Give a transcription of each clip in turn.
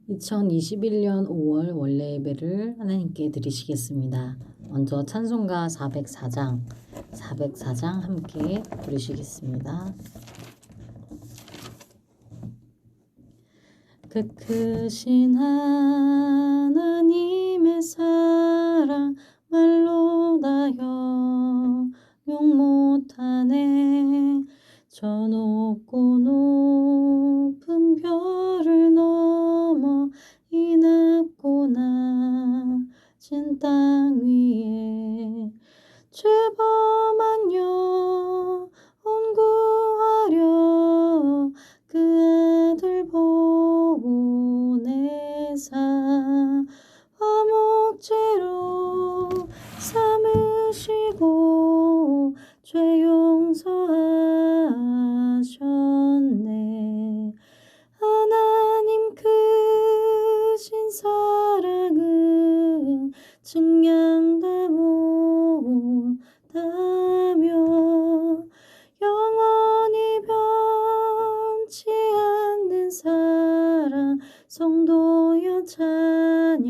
2021년 5월 원래 예배를 하나님께 드리시겠습니다. 먼저 찬송가 404장 함께 부르시겠습니다. 그 크신 하나님의 사랑 말로 다 형용 못하네. 저 높고 높은 별을 넘어 이 낮고 낮은 땅 위에 죄범한 영혼 구하려 그 아들 보내사 화목제로 삼으시고 죄 용서하셨네. 하나님 크신 사랑은 증량다 못하며 영원히 변치 않는 사랑 성도여 찬양하세.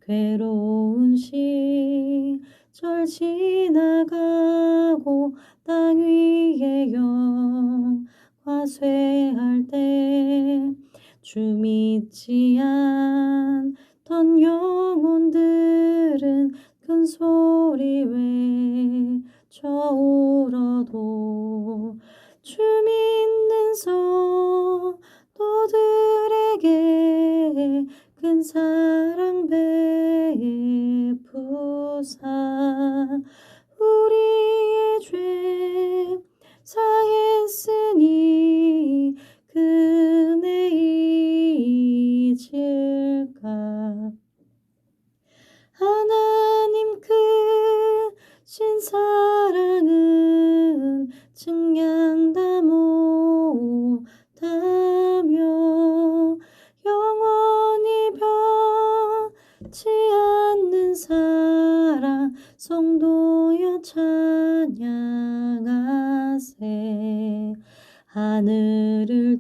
괴로운 시절 지나가고 땅 위에 영화 쇠할 때 주 믿지 않던 영혼들은 큰 소리 외쳐 울어도 주 믿는 성도들에게 큰 사랑 베푸사 우리의 죄 사했으니 그네 잊을까. 하나님 크신 사랑은 증량다 못하며 영원히 변치 않는 사랑 성도여 찬양하세. 하늘을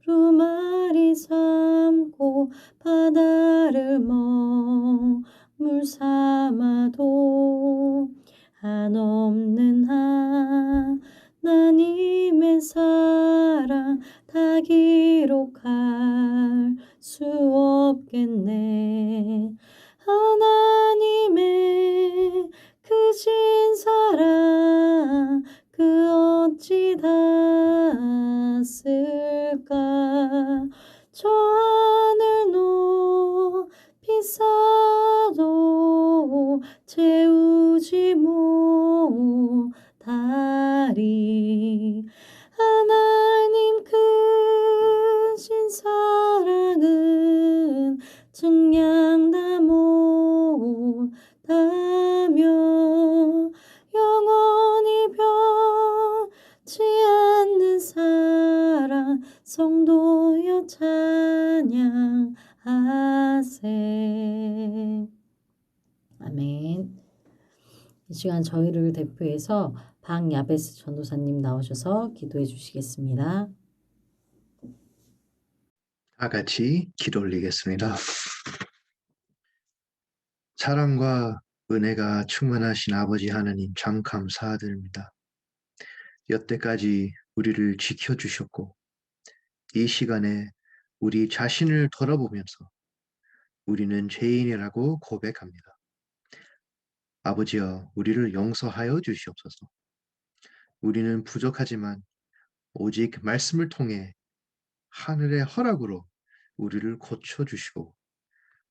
두루마리 삼고 바다를 먹물 삼아도 한없는 하나님의 사랑 다 기록할 수 없겠네. 하나님의 크신 사랑 그 어찌 닿았을까. 저 하늘 높이 쌓아도 채우지 못하리. 하나님 크신 사랑은 증량다 못하며 영원히 변치 않는 사랑 성도여 찬양하세. 아멘. 이 시간 저희를 대표해서 박야베스 전도사님 나오셔서 기도해 주시겠습니다. 다 같이 기도 올리겠습니다. 사랑과 은혜가 충만하신 아버지 하나님 참 감사드립니다. 여태까지 우리를 지켜주셨고 이 시간에 우리 자신을 돌아보면서 우리는 죄인이라고 고백합니다. 아버지여 우리를 용서하여 주시옵소서. 우리는 부족하지만 오직 말씀을 통해 하늘의 허락으로 우리를 고쳐주시고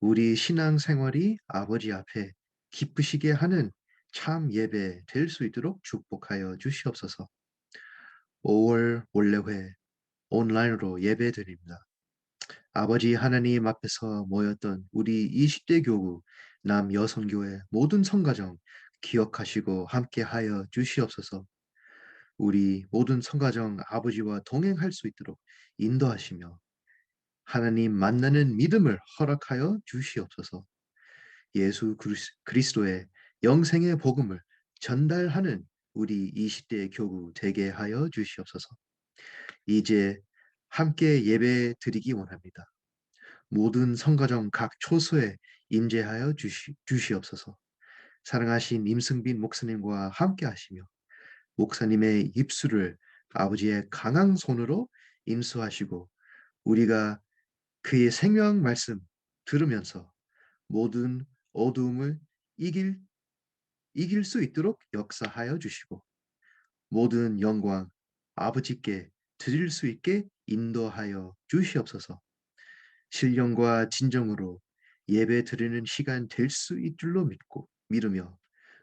우리 신앙생활이 아버지 앞에 기쁘시게 하는 참 예배 될 수 있도록 축복하여 주시옵소서. 5월 원래회 온라인으로 예배 드립니다. 아버지 하나님 앞에서 모였던 우리 20대 교구 남여성교회 모든 성가정 기억하시고 함께하여 주시옵소서. 우리 모든 성가정 아버지와 동행할 수 있도록 인도하시며 하나님 만나는 믿음을 허락하여 주시옵소서. 예수 그리스도의 영생의 복음을 전달하는 우리 20대 교구 되게 하여 주시옵소서. 이제 함께 예배 드리기 원합니다. 모든 성가정 각 초소에 임재하여 주시옵소서. 사랑하신 임승빈 목사님과 함께 하시며 목사님의 입술을 아버지의 강한 손으로 인수하시고 우리가 그의 생명 말씀 들으면서 모든 어두움을 이길 수 있도록 역사하여 주시고 모든 영광 아버지께 드릴 수 있게 인도하여 주시옵소서. 신령과 진정으로 예배 드리는 시간 될 수 있을 줄로 믿으며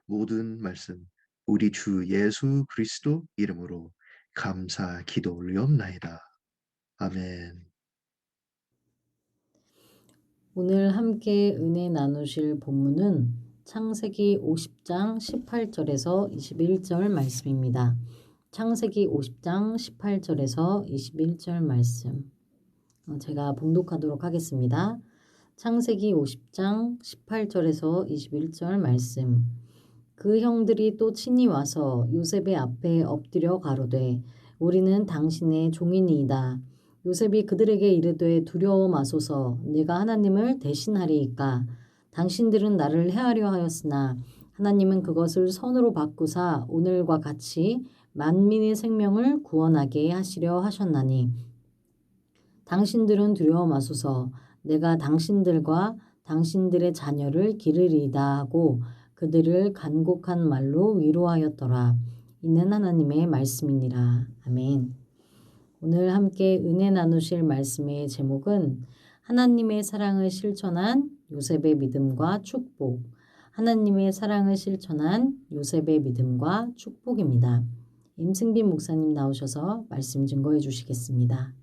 모든 말씀 우리 주 예수 그리스도 이름으로 감사 기도 올리옵나이다. 아멘. 오늘 함께 은혜 나누실 본문은 창세기 50장 18절에서 21절 말씀입니다. 창세기 50장 18절에서 21절 말씀. 제가 봉독하도록 하겠습니다. 창세기 50장 18절에서 21절 말씀. 그 형들이 또 친히 와서 요셉의 앞에 엎드려 가로되 우리는 당신의 종이니이다. 요셉이 그들에게 이르되 두려워 마소서. 내가 하나님을 대신하리이까. 당신들은 나를 해하려 하였으나 하나님은 그것을 선으로 바꾸사 오늘과 같이 만민의 생명을 구원하게 하시려 하셨나니 당신들은 두려워 마소서. 내가 당신들과 당신들의 자녀를 기르리이다 하고 그들을 간곡한 말로 위로하였더라. 이는 하나님의 말씀이니라. 아멘. 오늘 함께 은혜 나누실 말씀의 제목은 하나님의 사랑을 실천한 요셉의 믿음과 축복. 하나님의 사랑을 실천한 요셉의 믿음과 축복입니다. 임승빈 목사님 나오셔서 말씀 증거해 주시겠습니다.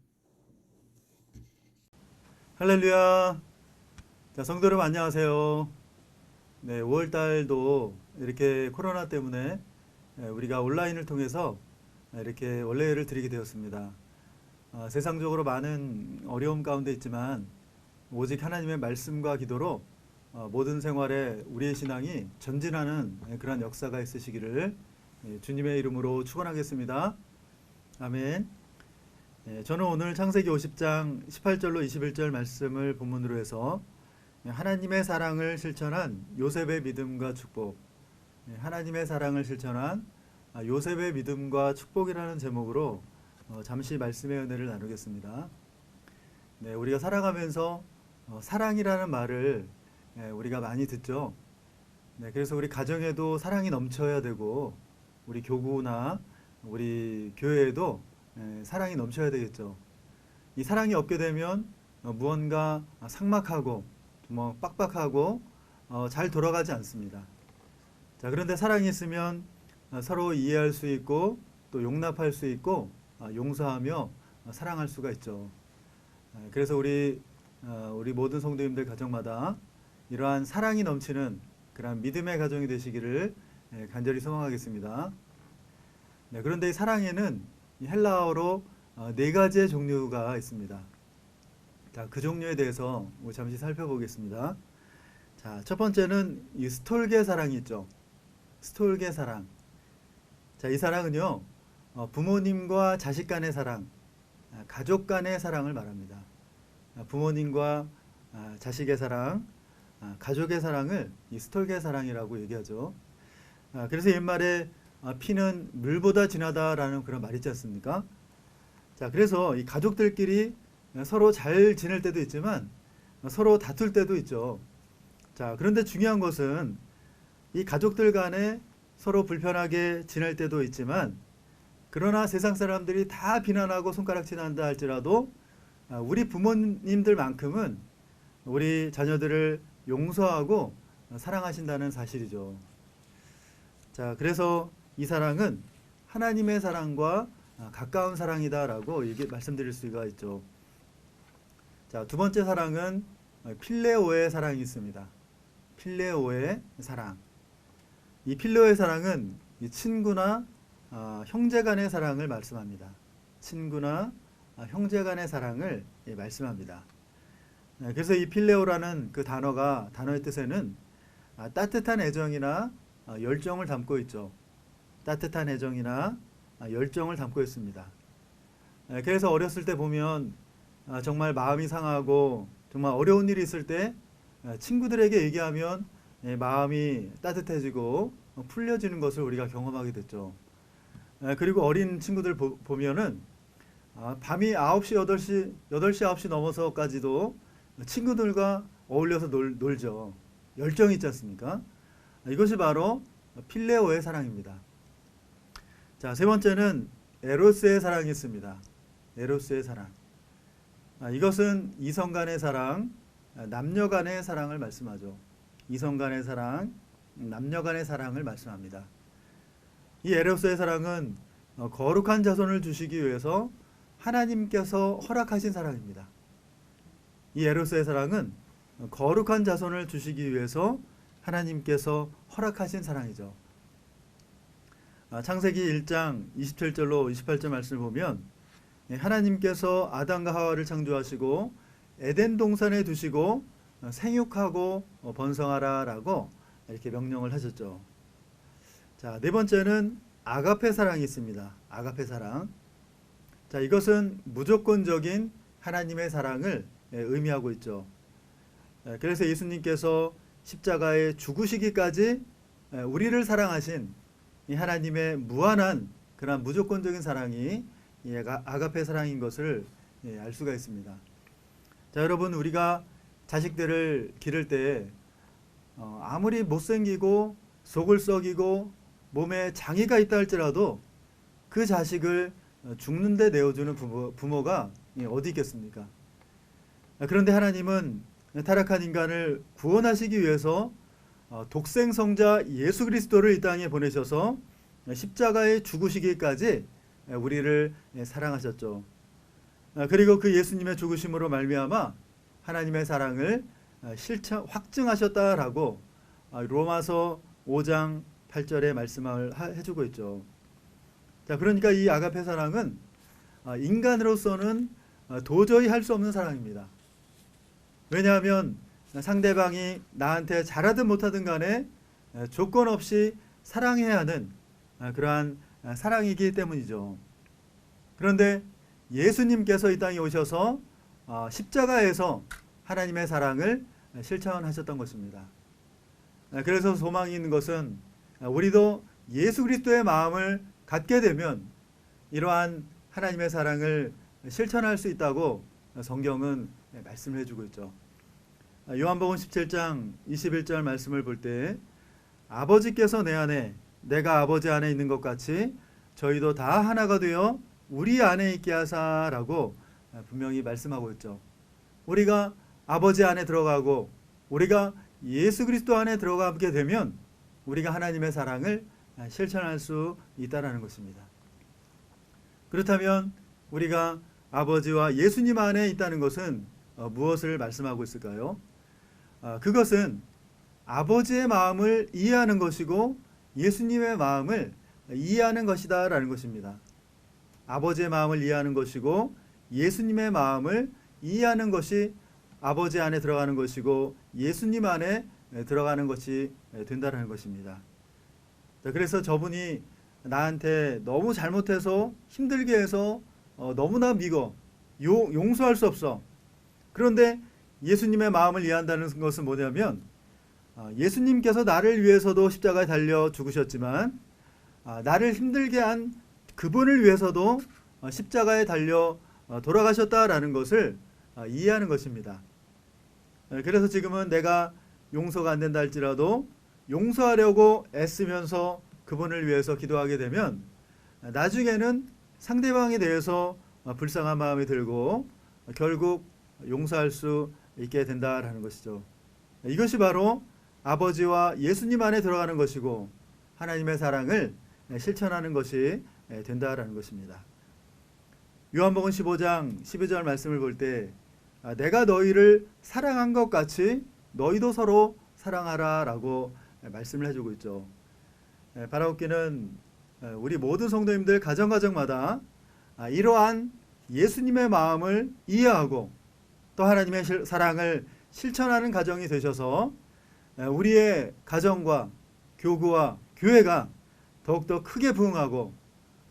할렐루야. 자, 성도 여러분 안녕하세요. 네, 5월 달도 이렇게 코로나 때문에 우리가 온라인을 통해서 이렇게 원례를 드리게 되었습니다. 세상적으로 많은 어려움 가운데 있지만 오직 하나님의 말씀과 기도로 모든 생활에 우리의 신앙이 전진하는 그런 역사가 있으시기를 주님의 이름으로 축원하겠습니다. 아멘. 저는 오늘 창세기 50장 18절로 21절 말씀을 본문으로 해서 하나님의 사랑을 실천한 요셉의 믿음과 축복, 하나님의 사랑을 실천한 요셉의 믿음과 축복이라는 제목으로 잠시 말씀의 은혜를 나누겠습니다. 네, 우리가 살아가면서 사랑이라는 말을 우리가 많이 듣죠. 네, 그래서 우리 가정에도 사랑이 넘쳐야 되고 우리 교구나 우리 교회에도 사랑이 넘쳐야 되겠죠. 이 사랑이 없게 되면 무언가 삭막하고 빡빡하고 잘 돌아가지 않습니다. 자, 그런데 사랑이 있으면 서로 이해할 수 있고 또 용납할 수 있고 용서하며 사랑할 수가 있죠. 그래서 우리 모든 성도님들 가정마다 이러한 사랑이 넘치는 그러한 믿음의 가정이 되시기를 간절히 소망하겠습니다. 네, 그런데 이 사랑에는 헬라어로 네 가지의 종류가 있습니다. 자, 그 종류에 대해서 잠시 살펴보겠습니다. 자, 첫 번째는 이 스톨게 사랑이 있죠. 스톨게 사랑. 자, 이 사랑은요, 부모님과 자식 간의 사랑, 가족 간의 사랑을 말합니다. 부모님과 자식의 사랑, 가족의 사랑을 이 스톨게 사랑이라고 얘기하죠. 그래서 옛말에 피는 물보다 진하다라는 그런 말이 있지 않습니까? 자, 그래서 이 가족들끼리 서로 잘 지낼 때도 있지만 서로 다툴 때도 있죠. 자, 그런데 중요한 것은 이 가족들 간에 서로 불편하게 지낼 때도 있지만 그러나 세상 사람들이 다 비난하고 손가락질한다 할지라도 우리 부모님들만큼은 우리 자녀들을 용서하고 사랑하신다는 사실이죠. 자, 그래서 이 사랑은 하나님의 사랑과 가까운 사랑이다라고 말씀드릴 수가 있죠. 자, 두 번째 사랑은 필레오의 사랑이 있습니다. 필레오의 사랑. 이 필레오의 사랑은 이 친구나 형제 간의 사랑을 말씀합니다. 친구나 형제 간의 사랑을 말씀합니다. 그래서 이 필레오라는 그 단어의 뜻에는 따뜻한 애정이나 열정을 담고 있죠. 따뜻한 애정이나 열정을 담고 있습니다. 그래서 어렸을 때 보면 정말 마음이 상하고 정말 어려운 일이 있을 때 친구들에게 얘기하면 마음이 따뜻해지고 풀려지는 것을 우리가 경험하게 됐죠. 그리고 어린 친구들 보면은 밤이 9시, 8시, 9시 넘어서까지도 친구들과 어울려서 놀죠. 열정이 있지 않습니까? 이것이 바로 필레오의 사랑입니다. 자, 세 번째는 에로스의 사랑이 있습니다. 에로스의 사랑. 이것은 이성 간의 사랑, 남녀 간의 사랑을 말씀하죠. 이성 간의 사랑, 남녀 간의 사랑을 말씀합니다. 이 에로스의 사랑은 거룩한 자손을 주시기 위해서 하나님께서 허락하신 사랑입니다. 이 에로스의 사랑은 거룩한 자손을 주시기 위해서 하나님께서 허락하신 사랑이죠. 창세기 1장 27절로 28절 말씀을 보면 하나님께서 아담과 하와를 창조하시고 에덴 동산에 두시고 생육하고 번성하라 라고 이렇게 명령을 하셨죠. 자, 네 번째는 아가페 사랑이 있습니다. 아가페 사랑. 자, 이것은 무조건적인 하나님의 사랑을 의미하고 있죠. 그래서 예수님께서 십자가에 죽으시기까지 우리를 사랑하신 이 하나님의 무한한 그런 무조건적인 사랑이 아가페 사랑인 것을 알 수가 있습니다. 자, 여러분, 우리가 자식들을 기를 때 아무리 못생기고 속을 썩이고 몸에 장애가 있다 할지라도 그 자식을 죽는데 내어주는 부모가 어디 있겠습니까? 그런데 하나님은 타락한 인간을 구원하시기 위해서 독생성자 예수 그리스도를 이 땅에 보내셔서 십자가에 죽으시기까지 우리를 사랑하셨죠. 그리고 그 예수님의 죽으심으로 말미암아 하나님의 사랑을 확증하셨다라고 로마서 5장 8절에 말씀을 해주고 있죠. 자, 그러니까 이 아가페 사랑은 인간으로서는 도저히 할 수 없는 사랑입니다. 왜냐하면 상대방이 나한테 잘하든 못하든 간에 조건 없이 사랑해야 하는 그러한 사랑이기 때문이죠. 그런데 예수님께서 이 땅에 오셔서 십자가에서 하나님의 사랑을 실천하셨던 것입니다. 그래서 소망이 있는 것은 우리도 예수 그리스도의 마음을 갖게 되면 이러한 하나님의 사랑을 실천할 수 있다고 성경은 말씀을 해주고 있죠. 요한복음 17장 21절 말씀을 볼 때 아버지께서 내 안에 내가 아버지 안에 있는 것 같이 저희도 다 하나가 되어 우리 안에 있게 하사라고 분명히 말씀하고 있죠. 우리가 아버지 안에 들어가고 우리가 예수 그리스도 안에 들어가게 되면 우리가 하나님의 사랑을 실천할 수 있다는 것입니다. 그렇다면 우리가 아버지와 예수님 안에 있다는 것은 무엇을 말씀하고 있을까요? 그것은 아버지의 마음을 이해하는 것이고 예수님의 마음을 이해하는 것이다 라는 것입니다. 아버지의 마음을 이해하는 것이고 예수님의 마음을 이해하는 것이 아버지 안에 들어가는 것이고 예수님 안에 들어가는 것이 된다는 것입니다. 그래서 저분이 나한테 너무 잘못해서 힘들게 해서 너무나 미워 용서할 수 없어. 그런데 예수님의 마음을 이해한다는 것은 뭐냐면 예수님께서 나를 위해서도 십자가에 달려 죽으셨지만 나를 힘들게 한 그분을 위해서도 십자가에 달려 돌아가셨다라는 것을 이해하는 것입니다. 그래서 지금은 내가 용서가 안 된다 할지라도 용서하려고 애쓰면서 그분을 위해서 기도하게 되면 나중에는 상대방에 대해서 불쌍한 마음이 들고 결국 용서할 수 있게 된다라는 것이죠. 이것이 바로 아버지와 예수님 안에 들어가는 것이고 하나님의 사랑을 실천하는 것이 된다라는 것입니다. 요한복음 15장 12절 말씀을 볼 때 내가 너희를 사랑한 것 같이 너희도 서로 사랑하라 라고 말씀을 해주고 있죠. 바라옵기는 우리 모든 성도님들 가정마다 이러한 예수님의 마음을 이해하고 또 하나님의 사랑을 실천하는 가정이 되셔서 우리의 가정과 교구와 교회가 더욱더 크게 부흥하고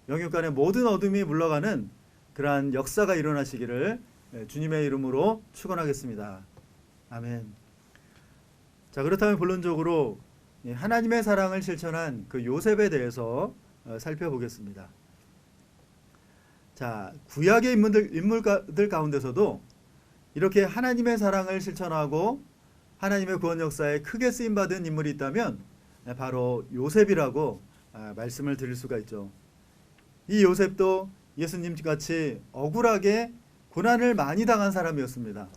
영육 간의 모든 어둠이 물러가는 그러한 역사가 일어나시기를 주님의 이름으로 축원하겠습니다. 아멘. 자, 그렇다면 본론적으로 하나님의 사랑을 실천한 그 요셉에 대해서 살펴보겠습니다. 자, 구약의 인물들 가운데서도 이렇게 하나님의 사랑을 실천하고 하나님의 구원 역사에 크게 쓰임받은 인물이 있다면 바로 요셉이라고 말씀을 드릴 수가 있죠. 이 요셉도 예수님같이 억울하게 고난을 많이 당한 사람이었습니다.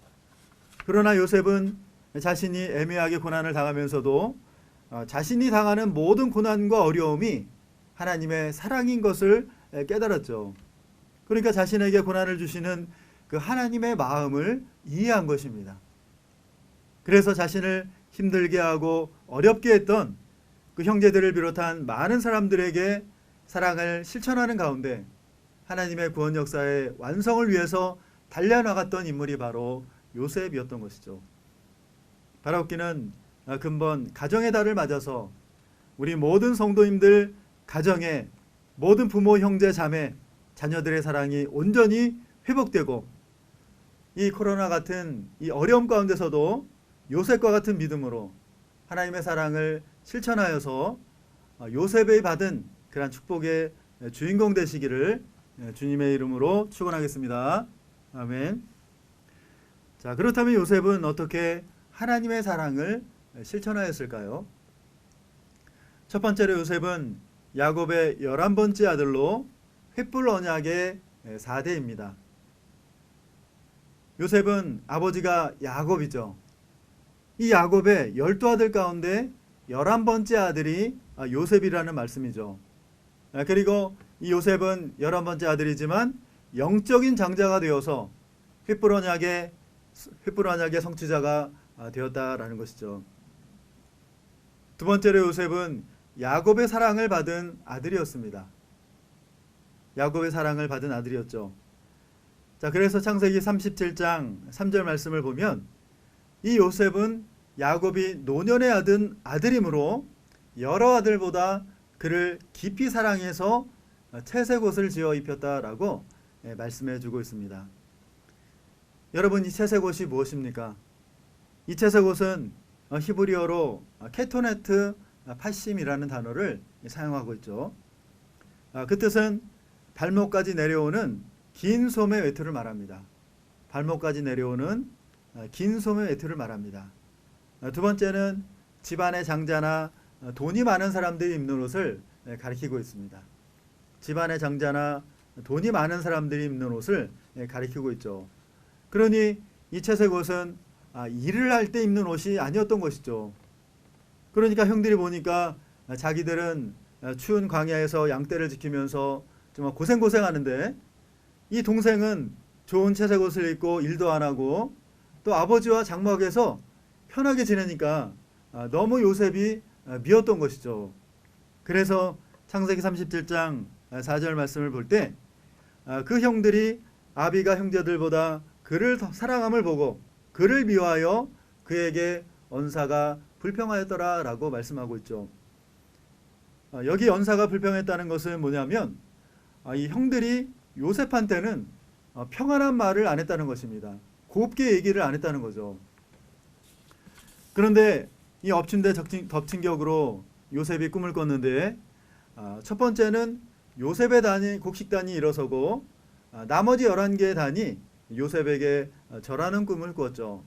그러나 요셉은 자신이 애매하게 고난을 당하면서도 자신이 당하는 모든 고난과 어려움이 하나님의 사랑인 것을 깨달았죠. 그러니까 자신에게 고난을 주시는 그 하나님의 마음을 이해한 것입니다. 그래서 자신을 힘들게 하고 어렵게 했던 그 형제들을 비롯한 많은 사람들에게 사랑을 실천하는 가운데 하나님의 구원 역사의 완성을 위해서 달려나갔던 인물이 바로 요셉이었던 것이죠. 바라옵기는 근본 가정의 달을 맞아서 우리 모든 성도님들 가정에 모든 부모, 형제, 자매, 자녀들의 사랑이 온전히 회복되고 이 코로나 같은 이 어려움 가운데서도 요셉과 같은 믿음으로 하나님의 사랑을 실천하여서 요셉이 받은 그러한 축복의 주인공 되시기를 주님의 이름으로 축원하겠습니다. 아멘. 자, 그렇다면 요셉은 어떻게 하나님의 사랑을 실천하였을까요? 첫 번째로 요셉은 야곱의 11번째 아들로 횃불 언약의 4대입니다. 요셉은 아버지가 야곱이죠. 이 야곱의 12아들 가운데 11번째 아들이 요셉이라는 말씀이죠. 그리고 이 요셉은 11번째 아들이지만 영적인 장자가 되어서 횃불 언약의 성취자가 되었다라는 것이죠. 두 번째로 요셉은 야곱의 사랑을 받은 아들이었습니다. 야곱의 사랑을 받은 아들이었죠. 자, 그래서 창세기 37장 3절 말씀을 보면 이 요셉은 야곱이 노년에 얻은 아들이므로 여러 아들보다 그를 깊이 사랑해서 채색 옷을 지어 입혔다라고 말씀해 주고 있습니다. 여러분, 이 채색 옷이 무엇입니까? 이 채색 옷은 히브리어로 케토네트 파심이라는 단어를 사용하고 있죠. 그 뜻은 발목까지 내려오는 긴 소매 외투를 말합니다. 발목까지 내려오는 긴 소매 외투를 말합니다. 두 번째는 집안의 장자나 돈이 많은 사람들이 입는 옷을 가리키고 있습니다. 집안의 장자나 돈이 많은 사람들이 입는 옷을 가리키고 있죠. 그러니 이 채색 옷은 일을 할 때 입는 옷이 아니었던 것이죠. 그러니까 형들이 보니까 자기들은 추운 광야에서 양떼를 지키면서 정말 고생하는데 이 동생은 좋은 채색 옷을 입고 일도 안 하고 또 아버지와 장막에서 편하게 지내니까 너무 요셉이 미웠던 것이죠. 그래서 창세기 37장 4절 말씀을 볼 때 그 형들이 아비가 형제들보다 그를 더 사랑함을 보고 그를 미워하여 그에게 언사가 불평하였더라 라고 말씀하고 있죠. 여기 언사가 불평했다는 것은 뭐냐면 이 형들이 요셉한테는 평안한 말을 안 했다는 것입니다. 곱게 얘기를 안 했다는 거죠. 그런데 이 엎친 데 덮친 격으로 요셉이 꿈을 꿨는데 첫 번째는 요셉의 단이 곡식단이 일어서고 나머지 11개의 단이 요셉에게 절하는 꿈을 꾸었죠.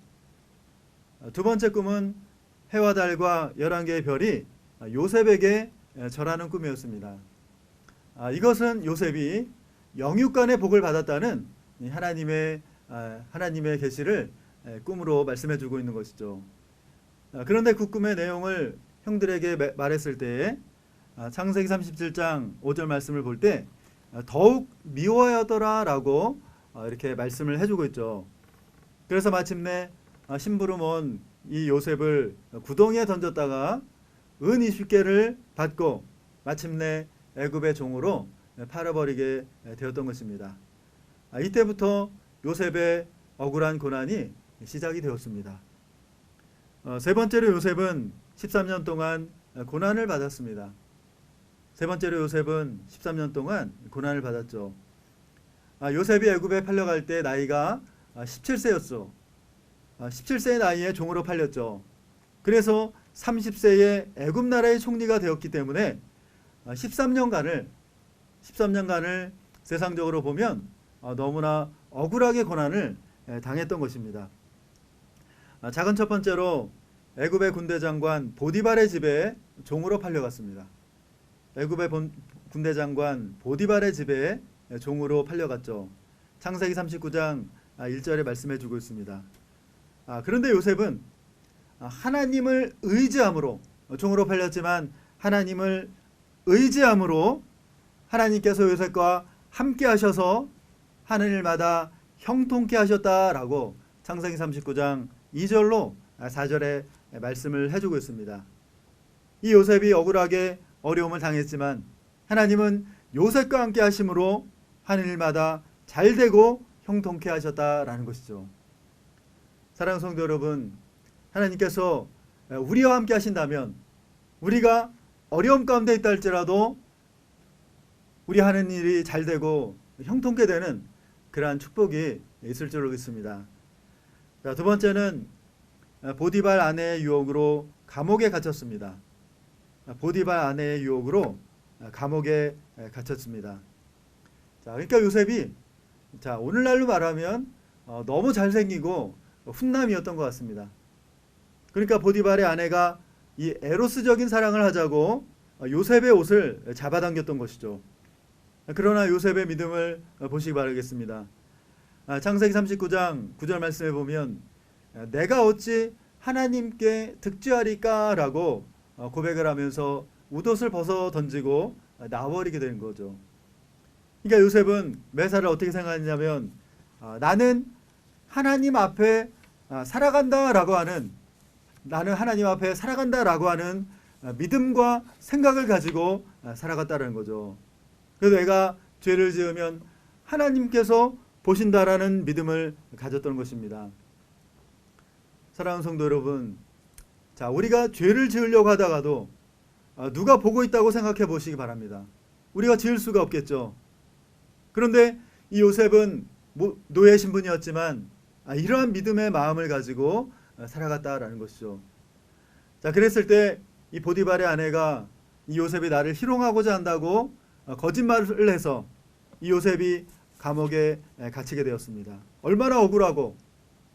두 번째 꿈은 해와 달과 11개의 별이 요셉에게 절하는 꿈이었습니다. 이것은 요셉이 영육간의 복을 받았다는 하나님의 계시를 꿈으로 말씀해 주고 있는 것이죠. 그런데 그 꿈의 내용을 형들에게 말했을 때 창세기 37장 5절 말씀을 볼 때 더욱 미워하더라 라고 이렇게 말씀을 해주고 있죠. 그래서 마침내 심부름 온 이 요셉을 구덩이에 던졌다가 은 20개를 받고 마침내 애굽의 종으로 팔아버리게 되었던 것입니다. 이때부터 요셉의 억울한 고난이 시작이 되었습니다. 세 번째로 요셉은 13년 동안 고난을 받았습니다. 세 번째로 요셉은 13년 동안 고난을 받았죠. 요셉이 애굽에 팔려갈 때 나이가 17세였어. 17세의 나이에 종으로 팔렸죠. 그래서 30세에 애굽 나라의 총리가 되었기 때문에 13년간을 세상적으로 보면 너무나 억울하게 고난을 당했던 것입니다. 작은 첫 번째로 애굽의 군대 장관 보디발의 집에 종으로 팔려갔습니다. 애굽의 군대 장관 보디발의 집에 종으로 팔려갔죠. 창세기 39장 1절에 말씀해주고 있습니다. 그런데 요셉은 하나님을 의지함으로 종으로 팔렸지만 하나님을 의지함으로 하나님께서 요셉과 함께 하셔서 하는 일마다 형통케 하셨다라고 창세기 39장 2절로 4절에 말씀을 해주고 있습니다. 이 요셉이 억울하게 어려움을 당했지만 하나님은 요셉과 함께 하심으로 하는 일마다 잘되고 형통케 하셨다라는 것이죠. 사랑하는 성도 여러분, 하나님께서 우리와 함께 하신다면 우리가 어려움 가운데 있다 할지라도 우리 하는 일이 잘되고 형통케 되는 그러한 축복이 있을 줄 믿습니다. 자, 두 번째는 보디발 아내의 유혹으로 감옥에 갇혔습니다. 보디발 아내의 유혹으로 감옥에 갇혔습니다. 자, 그러니까 요셉이 오늘날로 말하면 너무 잘생기고 훈남이었던 것 같습니다. 그러니까 보디발의 아내가 이 에로스적인 사랑을 하자고 요셉의 옷을 잡아당겼던 것이죠. 그러나 요셉의 믿음을 보시기 바라겠습니다. 창세기 39장 9절 말씀에 보면 내가 어찌 하나님께 득죄하리까 라고 고백을 하면서 웃옷을 벗어 던지고 나와버리게 되는 거죠. 그러니까 요셉은 매사를 어떻게 생각했냐면 나는 하나님 앞에 살아간다라고 하는 나는 하나님 앞에 살아간다라고 하는 믿음과 생각을 가지고 살아갔다는 거죠. 그래서 내가 죄를 지으면 하나님께서 보신다라는 믿음을 가졌던 것입니다. 사랑하는 성도 여러분, 우리가 죄를 지으려고 하다가도 누가 보고 있다고 생각해 보시기 바랍니다. 우리가 지을 수가 없겠죠. 그런데 이 요셉은 노예 신분이었지만 이러한 믿음의 마음을 가지고 살아갔다라는 것이죠. 그랬을 때 이 보디발의 아내가 이 요셉이 나를 희롱하고자 한다고 거짓말을 해서 이 요셉이 감옥에 갇히게 되었습니다. 얼마나 억울하고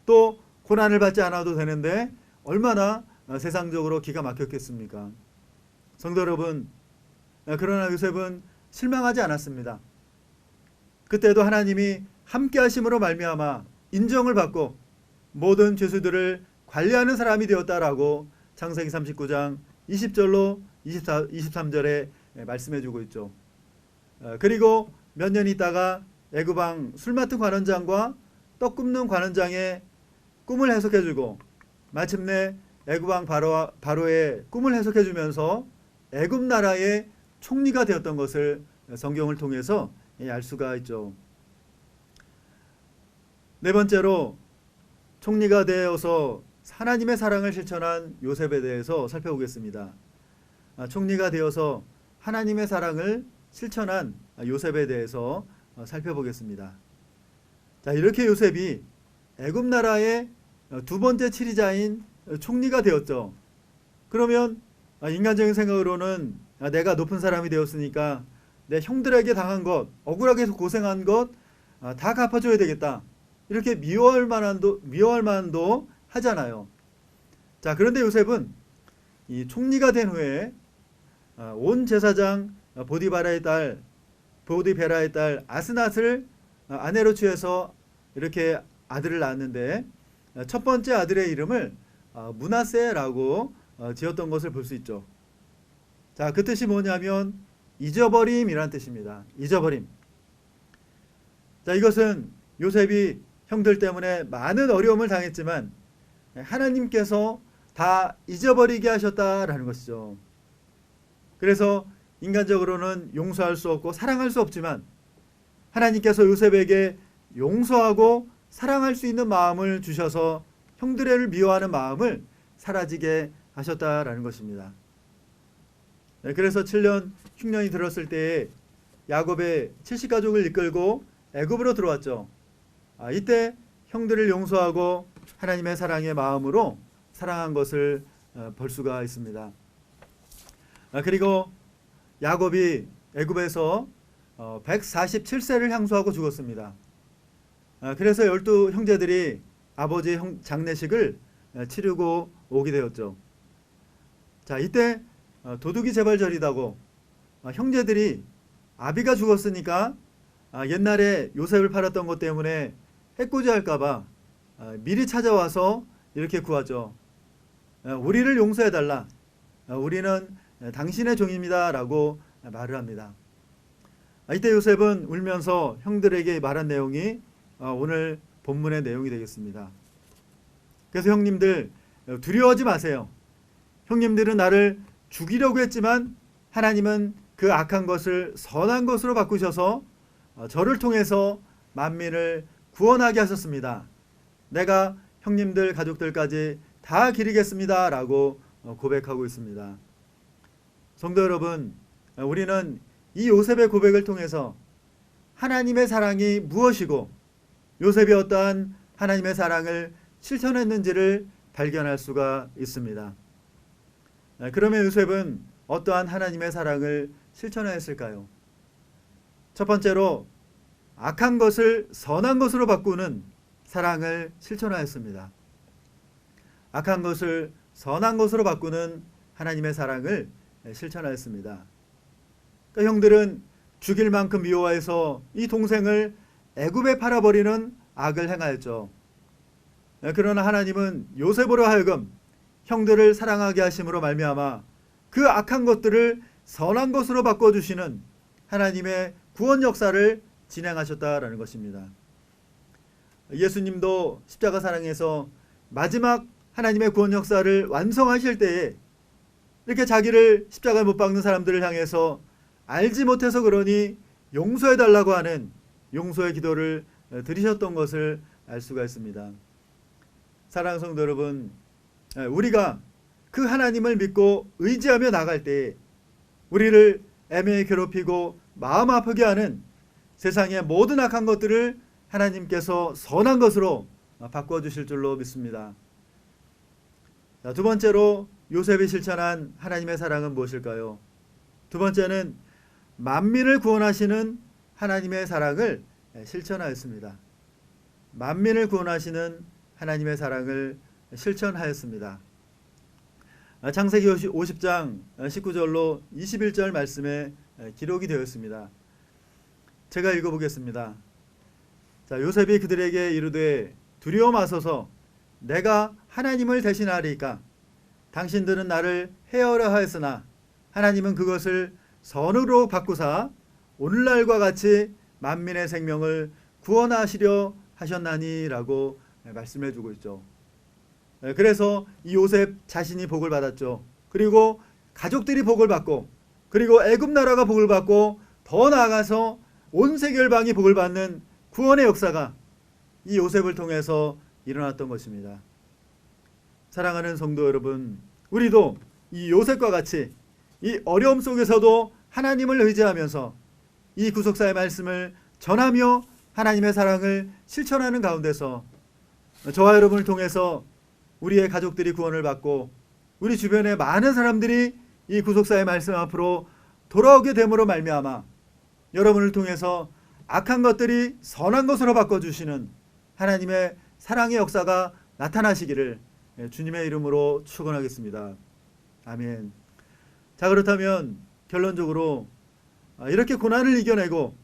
또 고난을 받지 않아도 되는데 얼마나 세상적으로 기가 막혔겠습니까? 성도 여러분, 그러나 요셉은 실망하지 않았습니다. 그때도 하나님이 함께 하심으로 말미암아 인정을 받고 모든 죄수들을 관리하는 사람이 되었다라고 창세기 39장 20절로 23절에 말씀해주고 있죠. 그리고 몇 년 있다가 애굽왕 술 맡은 관원장과 떡 굽는 관원장의 꿈을 해석해주고 마침내 애굽왕 바로의 꿈을 해석해주면서 애굽 나라의 총리가 되었던 것을 성경을 통해서 알 수가 있죠. 네 번째로 총리가 되어서 하나님의 사랑을 실천한 요셉에 대해서 살펴보겠습니다. 총리가 되어서 하나님의 사랑을 실천한 요셉에 대해서 살펴보겠습니다. 이렇게 요셉이 애굽 나라의 두 번째 치리자인 총리가 되었죠. 그러면 인간적인 생각으로는 내가 높은 사람이 되었으니까 내 형들에게 당한 것, 억울하게 고생한 것 다 갚아줘야 되겠다. 이렇게 미워할 만도 하잖아요. 그런데 요셉은 이 총리가 된 후에 온 제사장 보디베라의 딸 아스낫을 아내로 취해서 이렇게 아들을 낳았는데 첫 번째 아들의 이름을 므낫세라고 지었던 것을 볼 수 있죠. 그 뜻이 뭐냐면 잊어버림이라는 뜻입니다. 잊어버림. 이것은 요셉이 형들 때문에 많은 어려움을 당했지만 하나님께서 다 잊어버리게 하셨다라는 것이죠. 그래서 인간적으로는 용서할 수 없고 사랑할 수 없지만 하나님께서 요셉에게 용서하고 사랑할 수 있는 마음을 주셔서 형들을 미워하는 마음을 사라지게 하셨다라는 것입니다. 그래서 7년 흉년이 들었을 때에 야곱의 70가족을 이끌고 애굽으로 들어왔죠. 이때 형들을 용서하고 하나님의 사랑의 마음으로 사랑한 것을 볼 수가 있습니다. 그리고 야곱이 애굽에서 147세를 향수하고 죽었습니다. 그래서 12 형제들이 아버지 장례식을 치르고 오게 되었죠. 자, 이때 도둑이 재발절이다고 형제들이 아비가 죽었으니까 옛날에 요셉을 팔았던 것 때문에 해코지할까봐 미리 찾아와서 이렇게 구하죠. 우리를 용서해달라. 우리는 당신의 종입니다. 라고 말을 합니다. 이때 요셉은 울면서 형들에게 말한 내용이 오늘 본문의 내용이 되겠습니다. 그래서 형님들 두려워하지 마세요. 형님들은 나를 죽이려고 했지만 하나님은 그 악한 것을 선한 것으로 바꾸셔서 저를 통해서 만민을 구원하게 하셨습니다. 내가 형님들 가족들까지 다 기리겠습니다. 라고 고백하고 있습니다. 성도 여러분, 우리는 이 요셉의 고백을 통해서 하나님의 사랑이 무엇이고 요셉이 어떠한 하나님의 사랑을 실천했는지를 발견할 수가 있습니다. 그러면 요셉은 어떠한 하나님의 사랑을 실천했을까요? 첫 번째로 악한 것을 선한 것으로 바꾸는 사랑을 실천하였습니다. 악한 것을 선한 것으로 바꾸는 하나님의 사랑을 실천하였습니다. 그러니까 형들은 죽일 만큼 미워해서 이 동생을 애굽에 팔아버리는 악을 행하였죠. 그러나 하나님은 요셉으로 하여금 형들을 사랑하게 하심으로 말미암아 그 악한 것들을 선한 것으로 바꿔주시는 하나님의 구원 역사를 진행하셨다라는 것입니다. 예수님도 십자가 사랑에서 마지막 하나님의 구원 역사를 완성하실 때에 이렇게 자기를 십자가에 못 박는 사람들을 향해서 알지 못해서 그러니 용서해달라고 하는 용서의 기도를 드리셨던 것을 알 수가 있습니다. 사랑하는 성도 여러분, 우리가 그 하나님을 믿고 의지하며 나갈 때에 우리를 애매히 괴롭히고 마음 아프게 하는 세상의 모든 악한 것들을 하나님께서 선한 것으로 바꿔주실 줄로 믿습니다. 자, 두 번째로 요셉이 실천한 하나님의 사랑은 무엇일까요? 두 번째는 만민을 구원하시는 하나님의 사랑을 실천하였습니다. 만민을 구원하시는 하나님의 사랑을 실천하였습니다. 창세기 50장 19절로 21절 말씀에 기록이 되었습니다. 제가 읽어보겠습니다. 자, 요셉이 그들에게 이르되 두려워 마소서 내가 하나님을 대신하리이까 당신들은 나를 해하려 하였으나 하나님은 그것을 선으로 바꾸사 오늘날과 같이 만민의 생명을 구원하시려 하셨나니 라고 말씀해 주고 있죠. 그래서 이 요셉 자신이 복을 받았죠. 그리고 가족들이 복을 받고 그리고 애굽 나라가 복을 받고 더 나아가서 온 세계 열방이 복을 받는 구원의 역사가 이 요셉을 통해서 일어났던 것입니다. 사랑하는 성도 여러분, 우리도 이 요셉과 같이 이 어려움 속에서도 하나님을 의지하면서 이 구속사의 말씀을 전하며 하나님의 사랑을 실천하는 가운데서 저와 여러분을 통해서 우리의 가족들이 구원을 받고 우리 주변의 많은 사람들이 이 구속사의 말씀 앞으로 돌아오게 됨으로 말미암아 여러분을 통해서 악한 것들이 선한 것으로 바꿔주시는 하나님의 사랑의 역사가 나타나시기를 주님의 이름으로 축원하겠습니다. 아멘. 자, 그렇다면 결론적으로 이렇게 고난을 이겨내고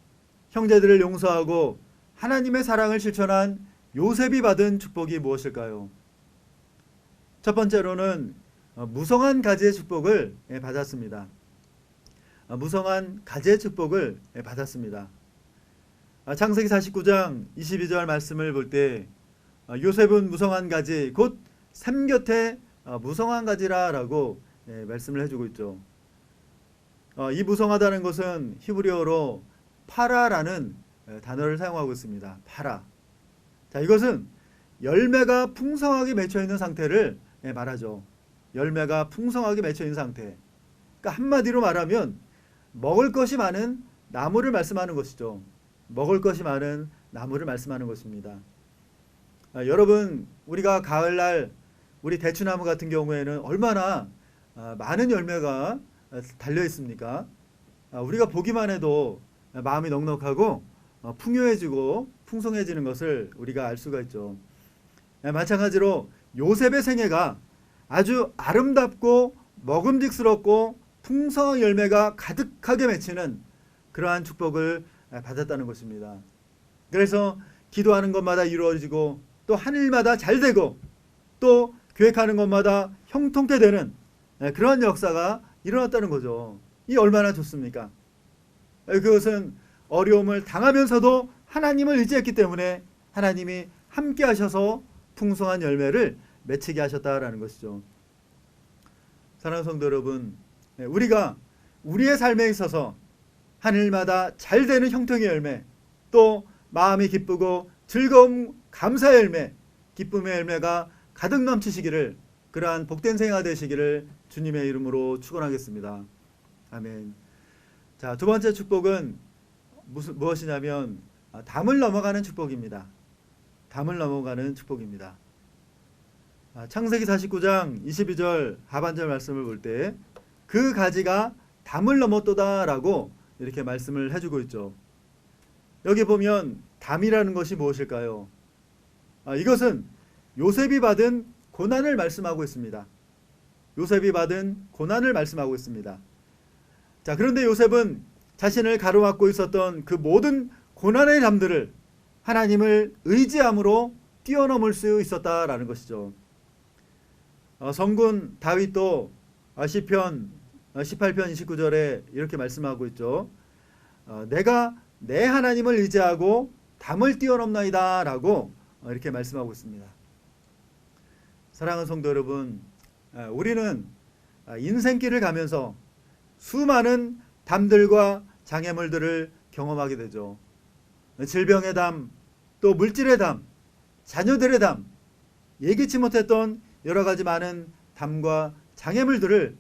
형제들을 용서하고 하나님의 사랑을 실천한 요셉이 받은 축복이 무엇일까요? 첫 번째로는 무성한 가지의 축복을 받았습니다. 무성한 가지의 축복을 받았습니다. 창세기 49장 22절 말씀을 볼 때 요셉은 무성한 가지 곧 샘 곁에 무성한 가지라 라고 말씀을 해주고 있죠. 이 무성하다는 것은 히브리어로 파라라는 단어를 사용하고 있습니다. 파라. 자, 이것은 열매가 풍성하게 맺혀 있는 상태를 말하죠. 열매가 풍성하게 맺혀 있는 상태. 그러니까 한마디로 말하면 먹을 것이 많은 나무를 말씀하는 것이죠. 먹을 것이 많은 나무를 말씀하는 것입니다. 여러분, 우리가 가을날 우리 대추나무 같은 경우에는 얼마나 많은 열매가 달려 있습니까? 우리가 보기만 해도 마음이 넉넉하고 풍요해지고 풍성해지는 것을 우리가 알 수가 있죠. 마찬가지로 요셉의 생애가 아주 아름답고 먹음직스럽고 풍성한 열매가 가득하게 맺히는 그러한 축복을 받았다는 것입니다. 그래서 기도하는 것마다 이루어지고 또 하늘마다 잘 되고 또 계획하는 것마다 형통케 되는 그런 역사가 일어났다는 거죠. 이 얼마나 좋습니까? 그것은 어려움을 당하면서도 하나님을 의지했기 때문에 하나님이 함께 하셔서 풍성한 열매를 맺히게 하셨다라는 것이죠. 사랑하는 성도 여러분, 우리가 우리의 삶에 있어서 하늘마다 잘 되는 형통의 열매, 또 마음이 기쁘고 즐거움, 감사의 열매, 기쁨의 열매가 가득 넘치시기를, 그러한 복된 생활 되시기를 주님의 이름으로 축원하겠습니다. 아멘. 자, 두 번째 축복은 무엇이냐면 담을 넘어가는 축복입니다. 담을 넘어가는 축복입니다. 창세기 49장 22절 하반절 말씀을 볼 때 그 가지가 담을 넘었도다 라고 이렇게 말씀을 해주고 있죠. 여기 보면 담이라는 것이 무엇일까요? 이것은 요셉이 받은 고난을 말씀하고 있습니다. 요셉이 받은 고난을 말씀하고 있습니다. 자, 그런데 요셉은 자신을 가로막고 있었던 그 모든 고난의 담들을 하나님을 의지함으로 뛰어넘을 수 있었다라는 것이죠. 성군 다윗도 시편 18편 29절에 이렇게 말씀하고 있죠. 내가 내 하나님을 의지하고 담을 뛰어넘나이다 라고 이렇게 말씀하고 있습니다. 사랑하는 성도 여러분, 우리는 인생길을 가면서 수많은 담들과 장애물들을 경험하게 되죠. 질병의 담, 또 물질의 담, 자녀들의 담, 예기치 못했던 여러 가지 많은 담과 장애물들을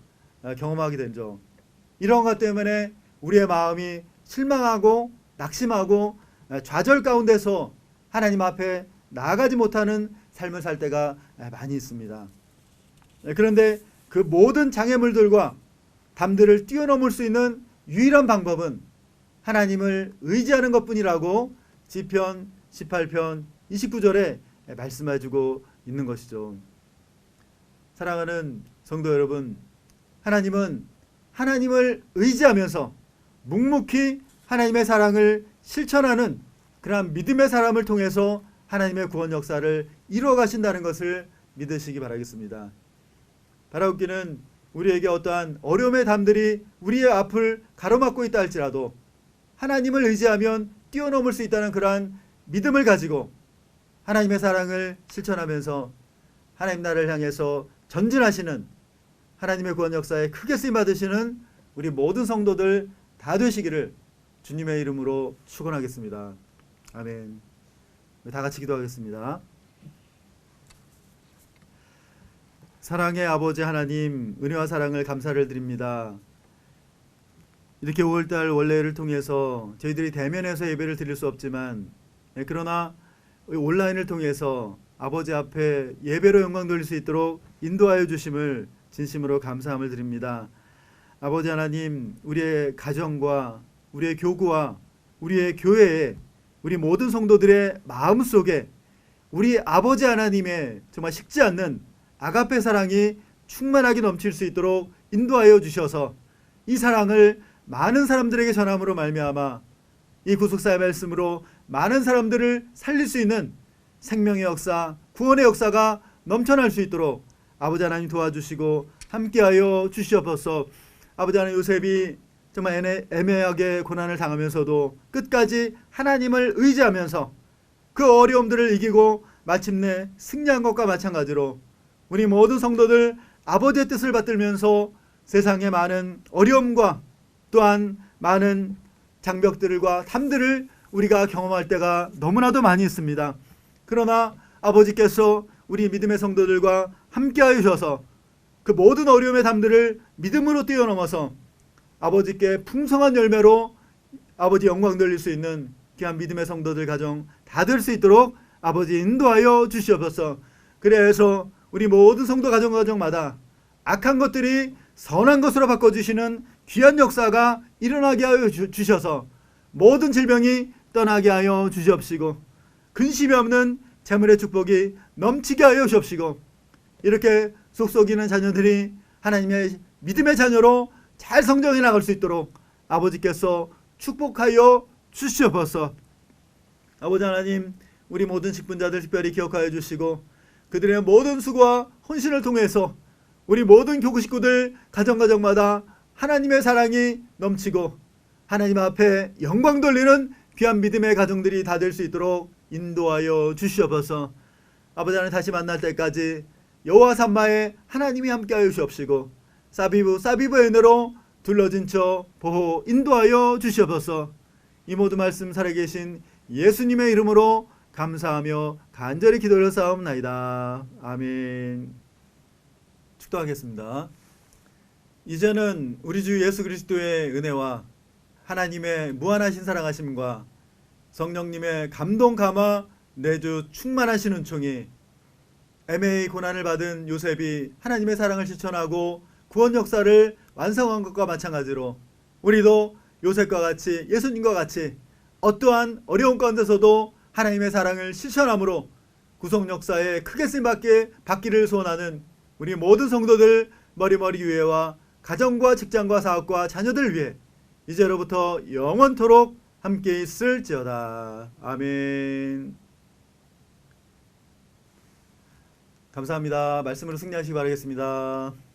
경험하게 되죠. 이런 것 때문에 우리의 마음이 실망하고 낙심하고 좌절 가운데서 하나님 앞에 나아가지 못하는 삶을 살 때가 많이 있습니다. 그런데 그 모든 장애물들과 담들을 뛰어넘을 수 있는 유일한 방법은 하나님을 의지하는 것뿐이라고 시편 18편 29절에 말씀해주고 있는 것이죠. 사랑하는 성도 여러분, 하나님은 하나님을 의지하면서 묵묵히 하나님의 사랑을 실천하는 그러한 믿음의 사람을 통해서 하나님의 구원 역사를 이루어 가신다는 것을 믿으시기 바라겠습니다. 바라옵기는 우리에게 어떠한 어려움의 담들이 우리의 앞을 가로막고 있다 할지라도 하나님을 의지하면 뛰어넘을 수 있다는 그러한 믿음을 가지고 하나님의 사랑을 실천하면서 하나님 나라를 향해서 전진하시는 하나님의 구원 역사에 크게 쓰임 받으시는 우리 모든 성도들 다 되시기를 주님의 이름으로 축원하겠습니다. 아멘. 다 같이 기도하겠습니다. 사랑의 아버지 하나님, 은혜와 사랑을 감사를 드립니다. 이렇게 5월달 원래를 통해서 저희들이 대면에서 예배를 드릴 수 없지만 그러나 온라인을 통해서 아버지 앞에 예배로 영광 돌릴 수 있도록 인도하여 주심을 진심으로 감사함을 드립니다. 아버지 하나님, 우리의 가정과 우리의 교구와 우리의 교회에 우리 모든 성도들의 마음속에 우리 아버지 하나님의 정말 식지 않는 아가페 사랑이 충만하게 넘칠 수 있도록 인도하여 주셔서 이 사랑을 많은 사람들에게 전함으로 말미암아 이 구속사의 말씀으로 많은 사람들을 살릴 수 있는 생명의 역사, 구원의 역사가 넘쳐날 수 있도록 아버지 하나님 도와주시고 함께하여 주시옵소서. 아버지 하나님, 요셉이 정말 애매하게 고난을 당하면서도 끝까지 하나님을 의지하면서 그 어려움들을 이기고 마침내 승리한 것과 마찬가지로 우리 모든 성도들 아버지의 뜻을 받들면서 세상의 많은 어려움과 또한 많은 장벽들과 담들을 우리가 경험할 때가 너무나도 많이 있습니다. 그러나 아버지께서 우리 믿음의 성도들과 함께하여 주셔서 그 모든 어려움의 담들을 믿음으로 뛰어넘어서 아버지께 풍성한 열매로 아버지 영광 돌릴 수 있는 귀한 믿음의 성도들 가정 다 될 수 있도록 아버지 인도하여 주시옵소서. 그래서 우리 모든 성도 가정마다 악한 것들이 선한 것으로 바꿔주시는 귀한 역사가 일어나게 하여 주셔서 모든 질병이 떠나게 하여 주시옵시고 근심이 없는 재물의 축복이 넘치게 하여 주옵시고 이렇게 속속이는 자녀들이 하나님의 믿음의 자녀로 잘 성장해 나갈 수 있도록 아버지께서 축복하여 주시옵소서. 아버지 하나님, 우리 모든 직분자들 특별히 기억하여 주시고 그들의 모든 수고와 헌신을 통해서 우리 모든 교구 식구들 가정마다 하나님의 사랑이 넘치고 하나님 앞에 영광 돌리는 귀한 믿음의 가정들이 다 될 수 있도록 인도하여 주시옵소서. 아버지 하나님, 다시 만날 때까지 여호와 삼마에 하나님이 함께하여 주시옵시고 사비부의 은혜로 둘러진 저 보호 인도하여 주시옵소서. 이 모든 말씀 살아계신 예수님의 이름으로 감사하며 간절히 기도를 쌓옵나이다. 아멘. 축도하겠습니다. 이제는 우리 주 예수 그리스도의 은혜와 하나님의 무한하신 사랑하심과 성령님의 감동 감화 내주 충만하신 은총이 애매히 고난을 받은 요셉이 하나님의 사랑을 실천하고 구원 역사를 완성한 것과 마찬가지로 우리도 요셉과 같이 예수님과 같이 어떠한 어려운 가운데서도 하나님의 사랑을 실천함으로 구속 역사에 크게 쓰임받기를 소원하는 우리 모든 성도들 머리머리 위에와 가정과 직장과 사업과 자녀들 위해 이제로부터 영원토록 함께 있을지어다. 아멘. 감사합니다. 말씀으로 승리하시기 바라겠습니다.